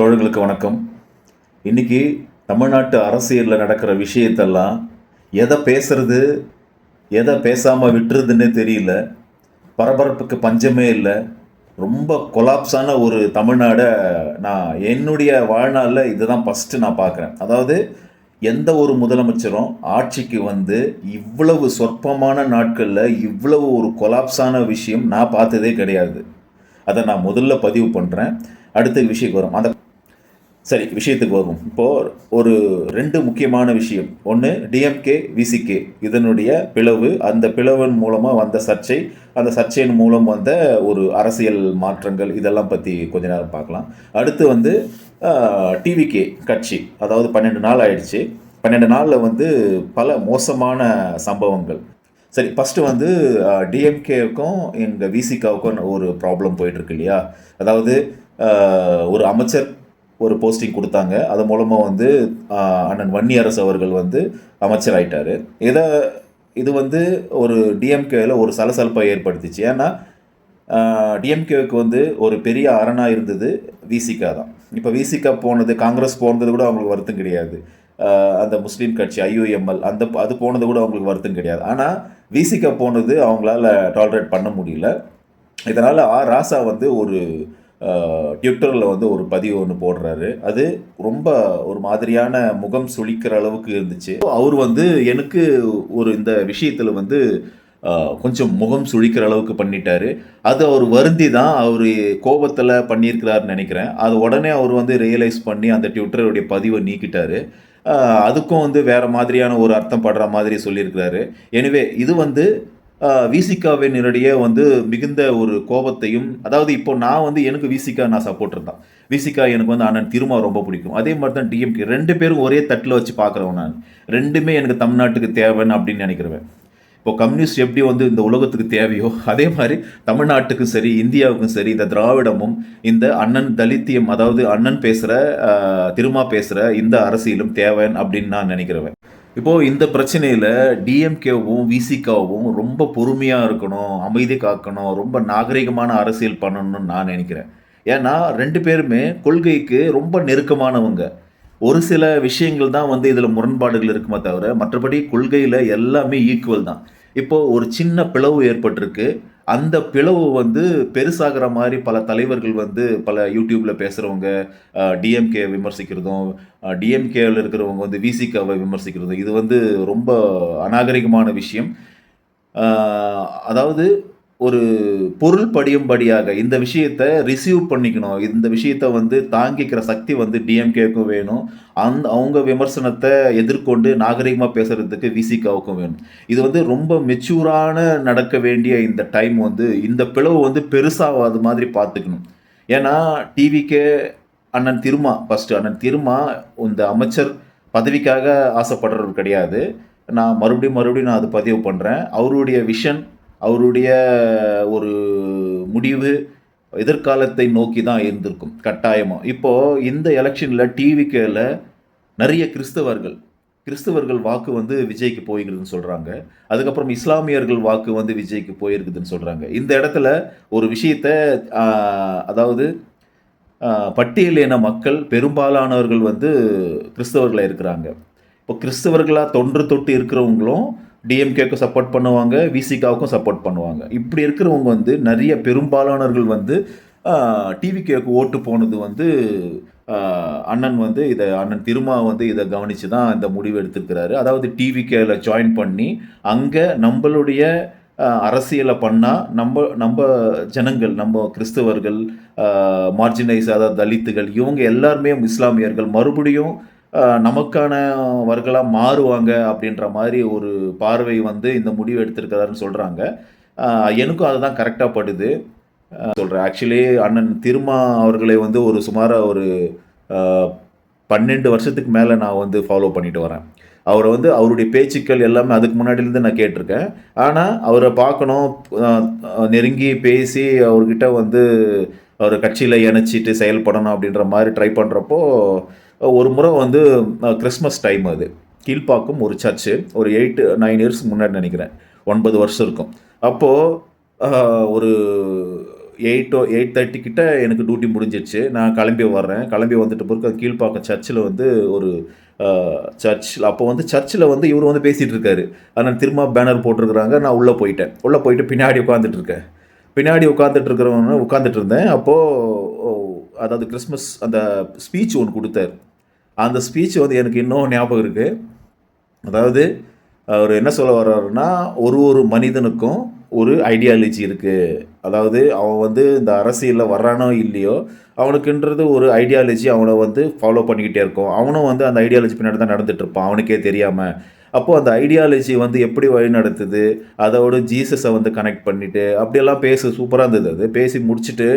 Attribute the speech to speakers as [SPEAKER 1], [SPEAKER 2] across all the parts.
[SPEAKER 1] தோழர்களுக்கு வணக்கம். இன்னைக்கு தமிழ்நாட்டு அரசியலில் நடக்கிற விஷயத்தெல்லாம் எதை பேசுறது எதை பேசாமல் விட்டுறதுன்னே தெரியல. பரபரப்புக்கு பஞ்சமே இல்லை. ரொம்ப கொலாப்ஸான ஒரு தமிழ்நாடை நான் என்னுடைய வாழ்நாளில் இதுதான் ஃபஸ்ட்டு நான் பார்க்குறேன். அதாவது எந்த ஒரு முதலமைச்சரும் ஆட்சிக்கு வந்து இவ்வளவு சொற்பமான நாட்களில் இவ்வளவு ஒரு கொலாப்ஸான விஷயம் நான் பார்த்ததே கிடையாது. அதை நான் முதல்ல பதிவு பண்ணுறேன். அடுத்த விஷயத்துக்கு வரும். விஷயத்துக்கு வரும். இப்போது ஒரு ரெண்டு முக்கியமான விஷயம். ஒன்று டிஎம்கே விசிகே இதனுடைய பிளவு, அந்த பிளவின் மூலமாக வந்த சர்ச்சை, அந்த சர்ச்சையின் மூலம் வந்த ஒரு அரசியல் மாற்றங்கள், இதெல்லாம் பற்றி கொஞ்ச நேரம் பார்க்கலாம். அடுத்து வந்து டிவிகே கட்சி, அதாவது 12 நாள் ஆயிடுச்சு. 12 நாளில் வந்து பல மோசமான சம்பவங்கள். ஃபஸ்ட்டு வந்து டிஎம்கேவுக்கும் எங்கள் விசிகாவுக்கும் ஒரு ப்ராப்ளம் போயிட்டுருக்கு இல்லையா. அதாவது ஒரு அமைச்சர் ஒரு போஸ்டிங் கொடுத்தாங்க. அது மூலமாக வந்து அண்ணன் வன்னியரசு அவர்கள் வந்து அமைச்சர் ஆயிட்டார். இது வந்து ஒரு டிஎம்கேவில் ஒரு சலசலப்பை ஏற்படுத்திச்சு. ஏன்னா டிஎம்கேவுக்கு வந்து ஒரு பெரிய அரணாக இருந்தது விசிகா தான். இப்போ விசிகா போனது, காங்கிரஸ் போனது கூட அவங்களுக்கு வருத்தம் கிடையாது. அந்த முஸ்லீம் கட்சி ஐயுஎம்எல் அது போனது கூட அவங்களுக்கு வருத்தம் கிடையாது. ஆனால் விசிகா போனது அவங்களால டாலரேட் பண்ண முடியல. இதனால் ராசா வந்து ஒரு ட்விட்டரில் வந்து ஒரு பதிவு ஒன்று போடுறாரு. அது ரொம்ப ஒரு மாதிரியான முகம் சுளிக்கிற அளவுக்கு இருந்துச்சு. அவர் வந்து எனக்கு இந்த விஷயத்தில் வந்து கொஞ்சம் முகம் சுழிக்கிற அளவுக்கு பண்ணிட்டாரு. அது அவர் வருந்தி தான் அவர் கோபத்தில் பண்ணியிருக்கிறாருன்னு நினைக்கிறேன். அது உடனே அவர் வந்து ரியலைஸ் பண்ணி அந்த ட்விட்டருடைய பதிவை நீக்கிட்டாரு. அதுக்கும் வந்து வேறு மாதிரியான ஒரு அர்த்தம் படுற மாதிரி சொல்லியிருக்கிறாரு. எனவே இது வந்து விசிகாவினுடைய வந்து மிகுந்த ஒரு கோபத்தையும், அதாவது இப்போ நான் வந்து எனக்கு விசிகா நான் சப்போர்ட்டர் தான். விசிகா எனக்கு வந்து அண்ணன் திருமா ரொம்ப பிடிக்கும். அதே மாதிரி தான் டிஎம்கே. 2 பேரும் ஒரே தட்டில் வச்சு பார்க்குறவன் நான். 2மே எனக்கு தமிழ்நாட்டுக்கு தேவைன்னு அப்படின்னு நினைக்கிறவன். இப்போ கம்யூனிஸ்ட் எப்படி வந்து இந்த உலகத்துக்கு தேவையோ அதே மாதிரி தமிழ்நாட்டுக்கும் சரி, இந்தியாவுக்கும் சரி, இந்த திராவிடமும் இந்த அண்ணன் தலித்தியம், அதாவது அண்ணன் பேசுகிற திருமா பேசுகிற இந்த அரசியலும் தேவைன்னு அப்படின்னு நான் நினைக்கிறவன். இப்போது இந்த பிரச்சனையில் டிஎம்கேவும் விசிகாவும் ரொம்ப பொறுமையாக இருக்கணும், அமைதி காக்கணும், ரொம்ப நாகரிகமான அரசியல் பண்ணணும்னு நான் நினைக்கிறேன். ஏன்னா 2 பேருமே கொள்கைக்கு ரொம்ப நெருக்கமானவங்க. ஒரு சில விஷயங்கள் தான் வந்து இதில் முரண்பாடுகள் இருக்குமே தவிர மற்றபடி கொள்கையில் எல்லாமே ஈக்குவல் தான். இப்போது ஒரு சின்ன பிளவு ஏற்பட்டிருக்கு. அந்த பிளவு வந்து பெருசாகிற மாதிரி பல தலைவர்கள் வந்து பல யூடியூப்பில் பேசுகிறவங்க டிஎம்கே விமர்சிக்கிறதும், டிஎம்கேவில் இருக்கிறவங்க வந்து விசிகாவை விமர்சிக்கிறதும், இது வந்து ரொம்ப அநாகரிகமான விஷயம். அதாவது ஒரு பொருள் படியும்படியாக இந்த விஷயத்தை ரிசீவ் பண்ணிக்கணும். இந்த விஷயத்தை வந்து தாங்கிக்கிற சக்தி வந்து டிஎம்கேவுக்கும் வேணும். அவங்க விமர்சனத்தை எதிர்கொண்டு நாகரிகமாக பேசுகிறதுக்கு விசிகாவுக்கும் வேணும். இது வந்து ரொம்ப மெச்சூரான நடக்க வேண்டிய இந்த டைம் வந்து இந்த பிளவு வந்து பெருசாகாத மாதிரி பார்த்துக்கணும். ஏன்னா டிவிகே அண்ணன் திருமா இந்த அமைச்சர் பதவிக்காக ஆசைப்படுறவர் கிடையாது. நான் மறுபடியும் நான் அது பதிவு பண்ணுறேன். அவருடைய விஷன், அவருடைய ஒரு முடிவு எதிர்காலத்தை நோக்கி தான் இருந்திருக்கும் கட்டாயமாக. இப்போது இந்த எலெக்ஷனில் டிவிகேல நிறைய கிறிஸ்தவர்கள் வாக்கு வந்து விஜய்க்கு போயிருக்குதுன்னு சொல்கிறாங்க. அதுக்கப்புறம் இஸ்லாமியர்கள் வாக்கு வந்து விஜய்க்கு போயிருக்குதுன்னு சொல்கிறாங்க. இந்த இடத்துல ஒரு விஷயத்தை, அதாவது பட்டியலின மக்கள் பெரும்பாலானவர்கள் வந்து கிறிஸ்தவர்களாக இருக்கிறாங்க. இப்போ கிறிஸ்தவர்களாக தொட்டு இருக்கிறவங்களும் டிஎம்கேக்கும் சப்போர்ட் பண்ணுவாங்க, விசிகாவுக்கும் சப்போர்ட் பண்ணுவாங்க. இப்படி இருக்கிறவங்க வந்து நிறைய பெரும்பாலானவர்கள் வந்து டிவிகேவுக்கு ஓட்டு போனது வந்து அண்ணன் திருமா வந்து இதை கவனித்து தான் இந்த முடிவு எடுத்துருக்கிறாரு. அதாவது டிவிகேல ஜாயின் பண்ணி அங்கே நம்மளுடைய அரசியலை பண்ணால் நம்ம ஜனங்கள், நம்ம கிறிஸ்தவர்கள், மார்ஜினைஸ் அதாவது தலித்துகள், இவங்க எல்லாருமே இஸ்லாமியர்கள் மறுபடியும் நமக்கானவர்களாக மாறுவாங்க அப்படின்ற மாதிரி ஒரு பார்வை வந்து இந்த முடிவு எடுத்திருக்கிறாருன்னு சொல்கிறாங்க. எனக்கும் அதுதான் கரெக்டாக படுது சொல்கிறேன். ஆக்சுவலி அண்ணன் திருமா அவர்களை வந்து ஒரு சுமாராக ஒரு 12 வருஷத்துக்கு மேலே நான் வந்து ஃபாலோ பண்ணிட்டு வரேன். அவரை வந்து அவருடைய பேச்சுக்கள் எல்லாமே அதுக்கு முன்னாடியிலேருந்து நான் கேட்டிருக்கேன். ஆனால் அவரை பார்க்கணும், நெருங்கி பேசி அவர்கிட்ட வந்து அவர் கட்சியில் இணைச்சிட்டு செயல்படணும் அப்படின்ற மாதிரி ட்ரை பண்ணுறப்போ ஒரு முறை வந்து கிறிஸ்மஸ் டைம், அது கீழ்ப்பாக்கம் ஒரு சர்ச்சு, ஒரு 8-9 இயர்ஸ்க்கு முன்னாடி நினைக்கிறேன், 9 வருஷம் இருக்கும். அப்போது ஒரு 8:30 கிட்ட எனக்கு டியூட்டி முடிஞ்சிடுச்சு. நான் கிளம்பி வர்றேன். கிளம்பி வந்துட்ட பிறகு கீழ்ப்பாக்கம் சர்ச்சில் வந்து ஒரு சர்ச்சில் அப்போ வந்து சர்ச்சில் வந்து இவர் வந்து பேசிகிட்டு இருக்காரு. ஆனால் திரும்ப பேனர் போட்டிருக்கிறாங்க. நான் உள்ளே போயிட்டேன். உள்ளே போயிட்டு பின்னாடி உட்காந்துட்டு இருக்கேன். பின்னாடி உட்காந்துட்டு இருந்தேன். அப்போது அதாவது கிறிஸ்மஸ் அந்த ஸ்பீச் ஒன்று கொடுத்தாரு. அந்த ஸ்பீச் வந்து எனக்கு இன்னும் ஞாபகம் இருக்குது. அதாவது அவர் என்ன சொல்ல வர்றாருன்னா, ஒரு மனிதனுக்கும் ஒரு ஐடியாலஜி இருக்குது. அதாவது அவன் வந்து இந்த அரசியலில் வர்றானோ இல்லையோ, அவனுக்குன்றது ஒரு ஐடியாலஜி அவனை வந்து ஃபாலோ பண்ணிக்கிட்டே இருக்கும். அவனும் வந்து அந்த ஐடியாலஜி பின்னாடி தான் நடந்துட்டு இருப்பான் அவனுக்கே தெரியாமல். அப்போது அந்த ஐடியாலஜி வந்து எப்படி வழி நடத்துது, அதோட ஜீசஸை வந்து கனெக்ட் பண்ணிவிட்டு அப்படியெல்லாம் சூப்பராக இருந்தது. அது பேசி முடிச்சுட்டு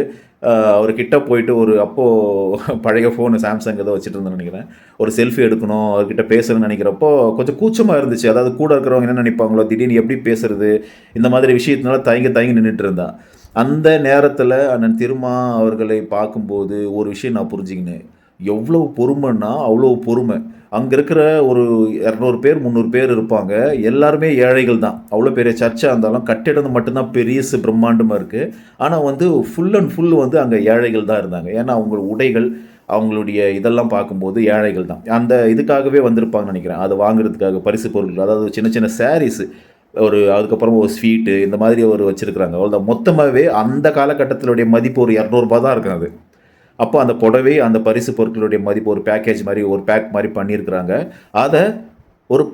[SPEAKER 1] அவர்கிட்ட போயிட்டு அப்போது பழைய ஃபோனு சாம்சங் ஏதோ வச்சுட்டு இருந்தேன்னு நினைக்கிறேன். ஒரு செல்ஃபி எடுக்கணும், அவர்கிட்ட பேசுகிறேன்னு நினைக்கிறப்போ கொஞ்சம் கூச்சமாக இருந்துச்சு. அதாவது கூட இருக்கிறவங்க என்ன நினைப்பாங்களோ, திடீர்னு எப்படி பேசுறது, இந்த மாதிரி விஷயத்தினால தயங்கி நின்றுட்டு இருந்தான். அந்த நேரத்தில் அண்ணன் திருமா அவர்களை பார்க்கும்போது ஒரு விஷயம் நான் புரிஞ்சுக்கினேன். எவ்வளோ பொறுமைன்னா அவ்வளோ பொறுமை. அங்கே இருக்கிற ஒரு 200 பேர் 300 பேர் இருப்பாங்க. எல்லாருமே ஏழைகள் தான். அவ்வளோ பெரிய சர்ச்சாக இருந்தாலும் கட்டிடம் மட்டும்தான் பெரியசு பிரம்மாண்டமாக இருக்குது. ஆனால் வந்து ஃபுல் அண்ட் ஃபுல் வந்து அங்கே ஏழைகள் தான் இருந்தாங்க. ஏன்னா அவங்க உடைகள், அவங்களுடைய இதெல்லாம் பார்க்கும்போது ஏழைகள் தான். அந்த இதுக்காகவே வந்திருப்பாங்கன்னு நினைக்கிறேன். அதை வாங்குறதுக்காக பரிசு பொருட்கள், அதாவது சின்ன சின்ன சாரீஸு, அதுக்கப்புறம் ஒரு ஸ்வீட்டு, இந்த மாதிரி ஒரு வச்சுருக்குறாங்க. அவ்வளோதான். மொத்தமாகவே அந்த காலகட்டத்தினுடைய மதிப்பு ஒரு 200 தான் இருக்கும் அது. அப்போ அந்த புடவை, அந்த பரிசு பொருட்களுடைய மதிப்பு ஒரு பேக்கேஜ் மாதிரி, ஒரு பேக் மாதிரி பண்ணியிருக்கிறாங்க. அதை ஒரு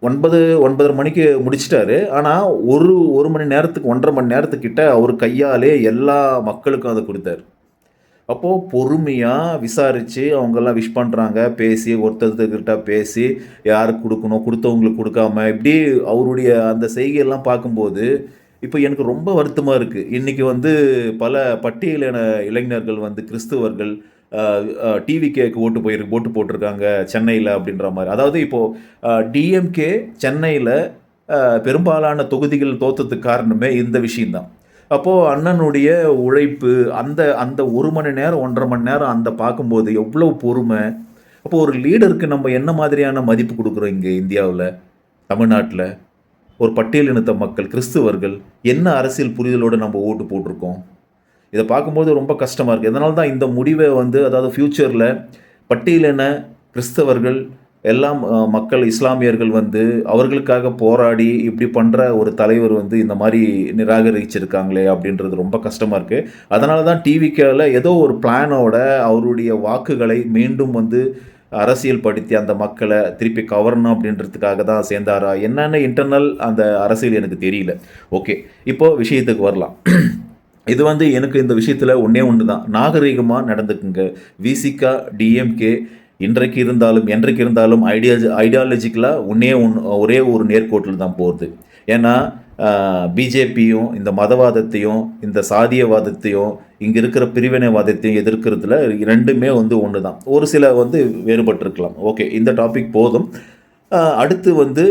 [SPEAKER 1] 9:30 மணிக்கு முடிச்சிட்டாரு. ஆனால் ஒரு மணி நேரத்துக்கு 1.5 மணி நேரத்துக்கிட்ட அவர் கையாலே எல்லா மக்களுக்கும் அதை கொடுத்தாரு. அப்போது பொறுமையாக விசாரித்து அவங்கெல்லாம் விஷ் பண்ணுறாங்க, பேசி ஒருத்தர்கிட்ட பேசி யாருக்கு கொடுக்கணும், கொடுத்தவங்களுக்கு கொடுக்காம இப்படி அவருடைய அந்த செய்கையெல்லாம் பார்க்கும்போது இப்போ எனக்கு ரொம்ப வருத்தமாக இருக்குது. இன்றைக்கி வந்து பல பட்டியலின இளைஞர்கள் வந்து கிறிஸ்துவர்கள் டிவிகேக்கு ஓட்டு போட்டிருக்காங்க சென்னையில் அப்படின்ற மாதிரி. அதாவது இப்போது டிஎம்கே சென்னையில் பெரும்பாலான தொகுதிகள் தோற்றத்துக்கு காரணமே இந்த விஷயந்தான். அப்போது அண்ணனுடைய உழைப்பு, அந்த அந்த 1 மணி நேரம் 1.5 மணி நேரம் அந்த பார்க்கும்போது எவ்வளோ பொறுமை. அப்போது ஒரு லீடருக்கு நம்ம என்ன மாதிரியான மதிப்பு கொடுக்குறோம் இங்கே இந்தியாவில், தமிழ்நாட்டில்? ஒரு பட்டியலினத்த மக்கள், கிறிஸ்துவர்கள் என்ன அரசியல் புரிதலோடு நம்ம ஓட்டு போட்டிருக்கோம்? இதை பார்க்கும்போது ரொம்ப கஷ்டமாக இருக்குது. இதனால தான் இந்த முடிவை வந்து, அதாவது ஃப்யூச்சரில் பட்டியலின கிறிஸ்தவர்கள் எல்லாம் மக்கள், இஸ்லாமியர்கள் வந்து அவர்களுக்காக போராடி இப்படி பண்ணுற ஒரு தலைவர் வந்து இந்த மாதிரி நிராகரிச்சிருக்காங்களே அப்படின்றது ரொம்ப கஷ்டமாக இருக்குது. அதனால தான் டிவிகேவில் ஏதோ ஒரு பிளானோட அவருடைய வாக்குகளை மீண்டும் வந்து அரசியல் படுத்தி அந்த மக்களை திருப்பி கவரணும் அப்படின்றதுக்காக தான் சேர்ந்தாரா என்னென்ன இன்டர்னல் அந்த அரசியல் எனக்கு தெரியல. ஓகே, இப்போது விஷயத்துக்கு வரலாம். இது வந்து எனக்கு இந்த விஷயத்தில் ஒன்று தான், நாகரிகமாக நடந்துக்குங்க. விசிகா, டிஎம்கே இன்றைக்கு இருந்தாலும் என்றைக்கு இருந்தாலும் ஐடியாலஜிக்கலாக ஒரே ஒரு நேர்கோட்டில் தான் போகிறது. ஏன்னா பிஜேபியும் இந்த மதவாதத்தையும் இந்த சாதியவாதத்தையும் இங்கே இருக்கிற பிரிவினைவாதத்தையும் எதிர்க்கிறதுல ரெண்டுமே வந்து ஒன்று தான். ஒரு சில வந்து வேறுபட்டிருக்கலாம். ஓகே, இந்த டாபிக் போதும். அடுத்து வந்து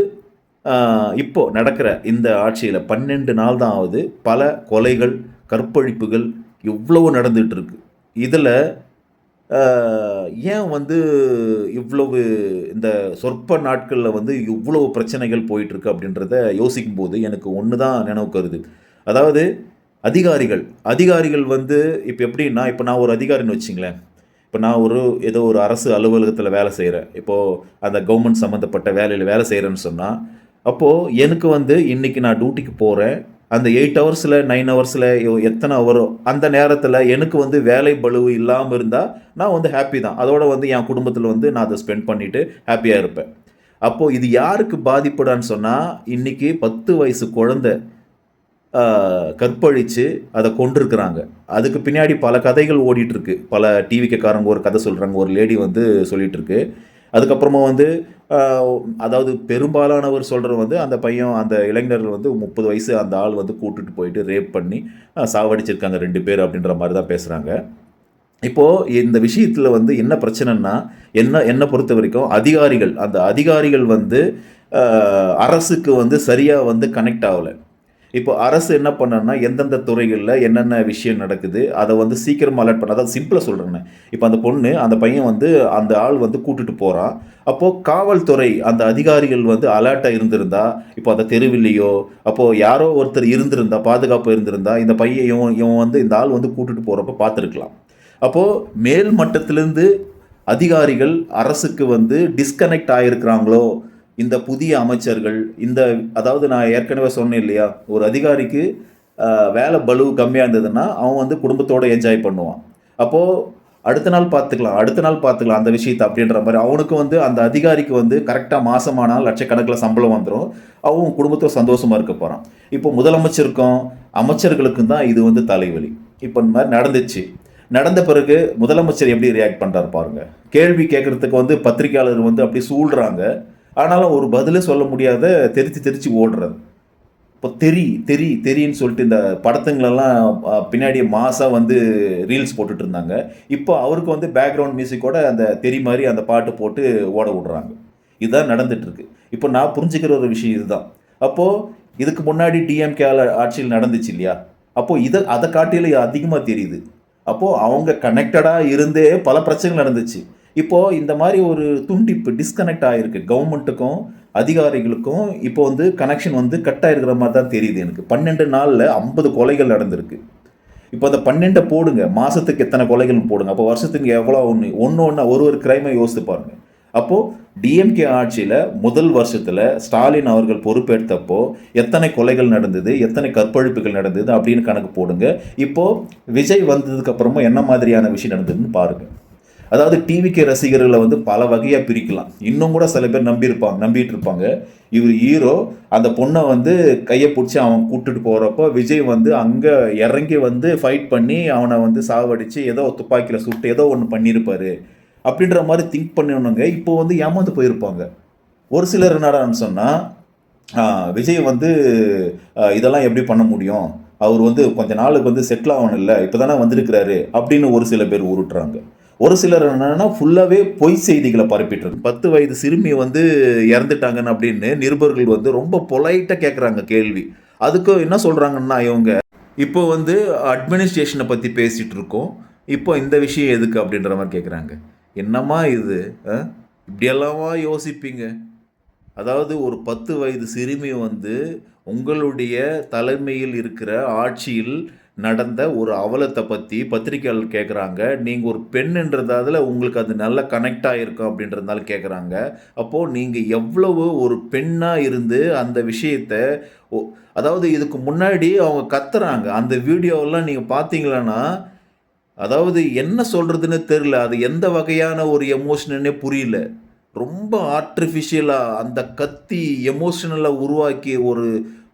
[SPEAKER 1] இப்போது நடக்கிற இந்த ஆட்சியில் 12 நாள் தான் ஆகுது. பல கொலைகள், கற்பழிப்புகள் இவ்வளவு நடந்துகிட்டு இருக்கு. இதில் ஏன் வந்து இவ்வளவு இந்த சொற்ப நாட்களில் வந்து இவ்வளவு பிரச்சனைகள் போயிட்டுருக்கு அப்படின்றத யோசிக்கும்போது எனக்கு ஒன்று தான் நினைவுக்கு வருது. அதாவது அதிகாரிகள் வந்து இப்போ எப்படின்னா, இப்போ நான் ஒரு அதிகாரின்னு வச்சிங்களேன். இப்போ நான் ஏதோ ஒரு அரசு அலுவலகத்தில் வேலை செய்கிறேன். இப்போது அந்த கவர்மெண்ட் சம்மந்தப்பட்ட வேலையில் வேலை செய்கிறேன்னு சொன்னால், அப்போது எனக்கு வந்து இன்றைக்கி நான் டியூட்டிக்கு போகிறேன். அந்த 8 ஹவர்ஸில் 9 ஹவர்ஸில் எத்தனை ஹவரோ அந்த நேரத்தில் எனக்கு வந்து வேலை பளுவு இல்லாமல் இருந்தால் நான் வந்து ஹாப்பி தான். அதோடு வந்து என் குடும்பத்தில் வந்து நான் அதை ஸ்பெண்ட் பண்ணிவிட்டு ஹாப்பியாக இருப்பேன். அப்போது இது யாருக்கு பாதிப்புடான்னு சொன்னால், இன்றைக்கி 10 வயசு குழந்தை கற்பழித்து அதை கொண்டிருக்கிறாங்க. அதுக்கு பின்னாடி பல கதைகள் ஓடிட்டுருக்கு. பல டிவிக்காரங்க ஒரு கதை சொல்கிறாங்க, ஒரு லேடி வந்து சொல்லிகிட்ருக்கு. அதுக்கப்புறமா வந்து அதாவது பெரும்பாலானவர் சொல்கிற வந்து அந்த பையன், அந்த இளைஞர்கள் வந்து 30 வயசு அந்த ஆள் வந்து கூட்டுட்டு போயிட்டு ரேப் பண்ணி சாவடிச்சிருக்காங்க 2 பேர் அப்படின்ற மாதிரி தான் பேசுகிறாங்க. இப்போது இந்த விஷயத்தில் வந்து என்ன பிரச்சனைன்னா, என்னை பொறுத்த வரைக்கும் அந்த அதிகாரிகள் வந்து அரசுக்கு வந்து சரியாக வந்து கனெக்ட் ஆகலை. இப்போ அரசு என்ன பண்ணணும்னா எந்தெந்த துறைகளில் என்னென்ன விஷயம் நடக்குது அதை வந்து சீக்கிரமாக அலர்ட் பண்ண, அதாவது சிம்பிளாக சொல்கிறேன்னு. இப்போ அந்த பொண்ணு அந்த பையன் வந்து அந்த ஆள் வந்து கூட்டிட்டு போகிறான். அப்போது காவல்துறை அந்த அதிகாரிகள் வந்து அலர்ட்டாக இருந்திருந்தா, இப்போ அந்த தெருவில்லையோ அப்போது யாரோ ஒருத்தர் இருந்திருந்தா, பாதுகாப்பு இருந்திருந்தா, இந்த பையன் இவன் வந்து இந்த ஆள் வந்து கூட்டிட்டு போகிறப்ப பார்த்துருக்கலாம். அப்போது மேல் மட்டத்திலேருந்து அதிகாரிகள் அரசுக்கு வந்து டிஸ்கனெக்ட் ஆகிருக்கிறாங்களோ இந்த புதிய அமைச்சர்கள், அதாவது நான் ஏற்கனவே சொன்னேன் இல்லையா, ஒரு அதிகாரிக்கு வேலை பளு கம்மியாக இருந்ததுன்னா அவன் வந்து குடும்பத்தோடு என்ஜாய் பண்ணுவான். அப்போது அடுத்த நாள் பார்த்துக்கலாம் அந்த விஷயத்தை அப்படின்ற மாதிரி அவனுக்கு வந்து அந்த அதிகாரிக்கு வந்து கரெக்டாக மாதமானால் லட்சக்கணக்கில் சம்பளம் வந்துடும். அவன் குடும்பத்தோட சந்தோஷமாக இருக்க போகிறான். இப்போ முதலமைச்சருக்கும் அமைச்சர்களுக்கும் தான் இது வந்து தலைவலி. இப்போ இந்த மாதிரி நடந்துச்சு. நடந்த பிறகு முதலமைச்சர் எப்படி ரியாக்ட் பண்ணுறாரு பாருங்க. கேள்வி கேட்கறதுக்கு வந்து பத்திரிகையாளர் வந்து அப்படி சூழ்கிறாங்க. ஆனாலும் ஒரு பதிலே சொல்ல முடியாத தெரிச்சு ஓடுறது. இப்போ தெரின்னு சொல்லிட்டு இந்த படத்துங்களெல்லாம் பின்னாடி மாசாக வந்து ரீல்ஸ் போட்டுட்டு இருந்தாங்க. இப்போ அவருக்கு வந்து பேக்ரவுண்ட் மியூசிக்கோட அந்த மாதிரி அந்த பாட்டு போட்டு ஓட விடுறாங்க. இதுதான் நடந்துட்டுருக்கு. இப்போ நான் புரிஞ்சுக்கிற ஒரு விஷயம் இதுதான். அப்போது இதுக்கு முன்னாடி டிஎம்கே ஆட்சியில் நடந்துச்சு இல்லையா, அப்போது அதை காட்டியில் அதிகமாக தெரியுது. அப்போது அவங்க கனெக்டடாக இருந்தே பல பிரச்சனைகள் நடந்துச்சு. இப்போது இந்த மாதிரி ஒரு துண்டிப்பு டிஸ்கனெக்ட் ஆகிருக்கு. கவர்மெண்ட்டுக்கும் அதிகாரிகளுக்கும் இப்போ வந்து கனெக்ஷன் வந்து கட் ஆகிருக்கிற மாதிரி தான் தெரியுது எனக்கு. 12 நாளில் 50 கொலைகள் நடந்திருக்கு. இப்போ அந்த 12 போடுங்க, மாதத்துக்கு எத்தனை கொலைகள் போடுங்க, அப்போ வருஷத்துக்கு எவ்வளோ ஒன்று ஒரு கிரைமை யோசித்து பாருங்கள். அப்போது டிஎம்கே ஆட்சியில் முதல் வருஷத்தில் ஸ்டாலின் அவர்கள் பொறுப்பேற்றப்போ எத்தனை கொலைகள் நடந்தது, எத்தனை கற்பழிப்புகள் நடந்தது அப்படின்னு கணக்கு போடுங்க. இப்போது விஜய் வந்ததுக்கப்புறமா என்ன மாதிரியான விஷயம் நடந்ததுன்னு பாருங்கள். அதாவது டிவிகே ரசிகர்களை வந்து பல வகையாக பிரிக்கலாம். இன்னும் கூட சில பேர் நம்பிட்டு இருப்பாங்க இவர் ஹீரோ, அந்த பொண்ணை வந்து கையை பிடிச்சி அவன் கூப்பிட்டுட்டு போகிறப்போ விஜய் வந்து அங்கே இறங்கி வந்து ஃபைட் பண்ணி அவனை வந்து சாவடித்து ஏதோ துப்பாக்கியில் சுட்டு ஏதோ ஒன்று பண்ணியிருப்பார் அப்படின்ற மாதிரி திங்க் பண்ணணுங்க. இப்போ வந்து ஏமாந்து போயிருப்பாங்க. ஒரு சிலர் என்னடான்னு சொன்னால் விஜய் வந்து இதெல்லாம் எப்படி பண்ண முடியும், அவர் வந்து கொஞ்ச நாளுக்கு வந்து செட்டில் ஆகணும் இல்லை, இப்போ தானே வந்திருக்கிறாரு அப்படின்னு ஒரு சில பேர் உருட்டுறாங்க. ஒரு சிலர் என்னன்னா ஃபுல்லாகவே பொய் செய்திகளை பரப்பிட்டுருக்கு. 10 வயது சிறுமி வந்து இறந்துட்டாங்கன்னு அப்படின்னு நிருபர்கள் வந்து ரொம்ப பொலைட்டாக கேட்குறாங்க கேள்வி. அதுக்கு என்ன சொல்கிறாங்கன்னா இவங்க இப்போ வந்து அட்மினிஸ்ட்ரேஷனை பற்றி பேசிகிட்டு இருக்கோம், இப்போ இந்த விஷயம் எதுக்கு அப்படின்ற மாதிரி கேட்குறாங்க. என்னம்மா இது, இப்படியெல்லாமா யோசிப்பீங்க? அதாவது ஒரு 10 வயது சிறுமி வந்து உங்களுடைய தலைமையில் இருக்கிற ஆட்சியில் நடந்த ஒரு அவலத்தை பற்றி பத்திரிகையாளர் கேட்குறாங்க. நீங்கள் ஒரு பெண்ன்றதால உங்களுக்கு அது நல்லா கனெக்ட் ஆகிருக்கும் அப்படின்றதுனால கேட்குறாங்க. அப்போது நீங்கள் எவ்வளவு ஒரு பெண்ணாக இருந்து அந்த விஷயத்தை அதாவது இதுக்கு முன்னாடி அவங்க கத்துறாங்க. அந்த வீடியோவெல்லாம் நீங்கள் பார்த்தீங்களான்னா அதாவது என்ன சொல்கிறதுன்னு தெரில, அது எந்த வகையான ஒரு எமோஷனே புரியல. ரொம்ப ஆர்டிஃபிஷியலாக அந்த கத்தி எமோஷனலாக உருவாக்கி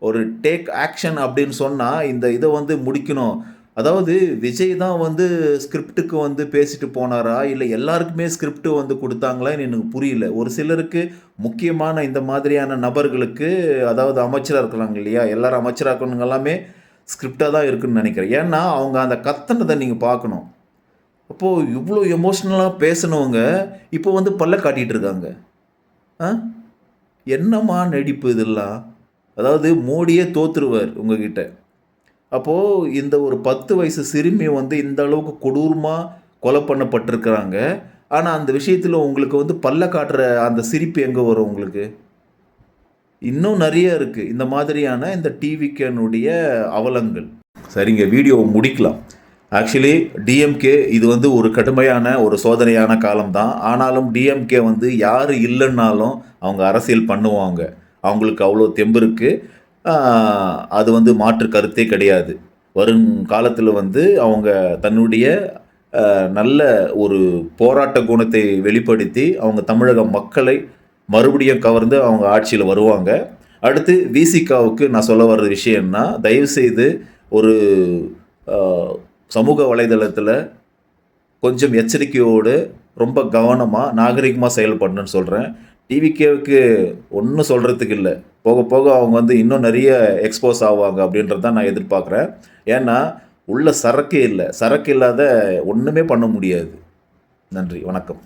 [SPEAKER 1] ஒரு டேக் ஆக்ஷன் அப்படின்னு சொன்னால் இந்த இதை வந்து முடிக்கணும். அதாவது விஜய் தான் வந்து ஸ்கிரிப்டுக்கு வந்து பேசிட்டு போனாரா, இல்லை எல்லாருக்குமே ஸ்கிரிப்ட் வந்து கொடுத்தாங்களான்னு எனக்கு புரியல. ஒரு சிலருக்கு முக்கியமான இந்த மாதிரியான நபர்களுக்கு, அதாவது அமைச்சராக இருக்கிறாங்க இல்லையா, எல்லாரும் அமைச்சராக இருக்கணுங்க எல்லாமே ஸ்கிரிப்டாக தான் இருக்குன்னு நினைக்கிறேன். ஏன்னா அவங்க அந்த கத்தனதை நீங்கள் பார்க்கணும். அப்போது இவ்வளோ எமோஷ்னலாக பேசினவங்க இப்போ வந்து பல்ல காட்டிகிட்டு இருக்காங்க. என்னம்மா நடிப்பு இதெல்லாம்? அதாவது மோடியே தோற்றுருவார் உங்ககிட்ட. அப்போது இந்த ஒரு 10 வயசு சிறுமி வந்து இந்த அளவுக்கு கொடூரமாக கொலை பண்ணப்பட்டிருக்கிறாங்க. ஆனால் அந்த விஷயத்தில் உங்களுக்கு வந்து பல்ல காட்டுற அந்த சிரிப்பு எங்கே வரும் உங்களுக்கு? இன்னும் நிறைய இருக்குது இந்த மாதிரியான இந்த டிவிக்கனுடைய அவலங்கள். சரிங்க, வீடியோவை முடிக்கலாம். ஆக்சுவலி டிஎம்கே இது வந்து ஒரு கடுமையான ஒரு சோதனையான காலம்தான். ஆனாலும் டிஎம்கே வந்து யார் இல்லைன்னாலும் அவங்க அரசியல் பண்ணுவாங்க. அவங்களுக்கு அவ்வளோ தெம்பு இருக்குது. அது வந்து மாற்று கருத்தே கிடையாது. வரும் காலத்தில் வந்து அவங்க தன்னுடைய நல்ல ஒரு போராட்ட குணத்தை வெளிப்படுத்தி அவங்க தமிழக மக்களை மறுபடியும் கவர்ந்து அவங்க ஆட்சியில் வருவாங்க. அடுத்து விசிகாவுக்கு நான் சொல்ல வர்ற விஷயம்னா, தயவுசெய்து ஒரு சமூக வலைதளத்தில் கொஞ்சம் எச்சரிக்கையோடு ரொம்ப கவனமாக நாகரிகமாக செயல்படணும்னு சொல்கிறேன். டிவிகேவுக்கு ஒன்றும் சொல்கிறதுக்கு இல்லை. போக போக அவங்க வந்து இன்னும் நிறைய எக்ஸ்போஸ் ஆவாங்க அப்படின்றது தான் நான் எதிர்பார்க்குறேன். ஏன்னா உள்ள சரக்கே இல்லை. சரக்கு இல்லாத ஒன்றுமே பண்ண முடியாது. நன்றி, வணக்கம்.